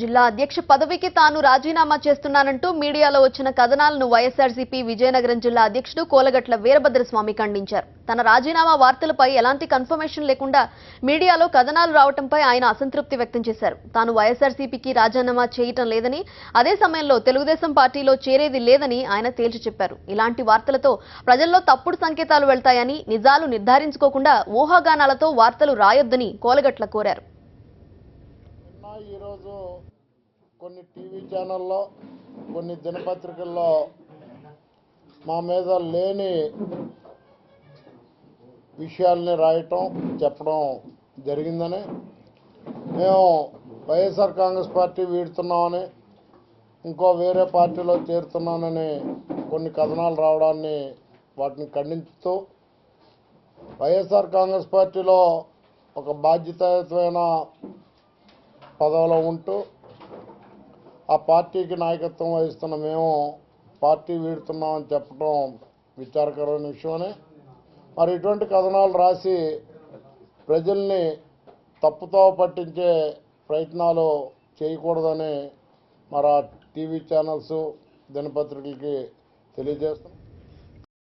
జిల్లా అధ్యక్ష పదవికి తాను రాజీనామా చేస్తున్నానంటూ మీడియాలో వచ్చిన కథనాలను వైఎస్ఆర్సీపీ విజయనగరం జిల్లా అధ్యక్షుడు కోలగట్ల వీరభద్రస్వామి ఖండించారు. తన రాజీనామా వార్తలపై ఎలాంటి కన్ఫర్మేషన్ లేకుండా మీడియాలో కథనాలు రావడంపై ఆయన అసంతృప్తి వ్యక్తం చేశారు. తాను వైఎస్ఆర్సీపీకి రాజీనామా చేయటం లేదని, అదే సమయంలో తెలుగుదేశం పార్టీలో చేరేది లేదని ఆయన తేల్చి చెప్పారు. ఇలాంటి వార్తలతో ప్రజల్లో తప్పుడు సంకేతాలు వెళ్తాయని, నిజాలు నిర్ధారించుకోకుండా ఊహాగానాలతో వార్తలు రాయొద్దని కోలగట్ల కోరారు. ఈరోజు కొన్ని టీవీ ఛానల్లో కొన్ని దినపత్రికల్లో మా మీద లేని విషయాల్ని రాయటం చెప్పడం జరిగిందని, మేము వైఎస్ఆర్ కాంగ్రెస్ పార్టీ వీడుతున్నామని, ఇంకో వేరే పార్టీలో చేరుతున్నానని కొన్ని కథనాలు రావడాన్ని వాటిని ఖండించుతూ వైఎస్ఆర్ కాంగ్రెస్ పార్టీలో ఒక బాధ్యతాయుతమైన పదవిలో ఉంటూ ఆ పార్టీకి నాయకత్వం వహిస్తున్న మేము పార్టీ వీడుతున్నామని చెప్పడం విచారకరమైన విషయమని, మరి ఇటువంటి కథనాలు రాసి ప్రజల్ని తప్పుతో పట్టించే ప్రయత్నాలు చేయకూడదని మరి ఆ టీవీ ఛానల్స్ దినపత్రికలకి తెలియజేస్తున్నాం.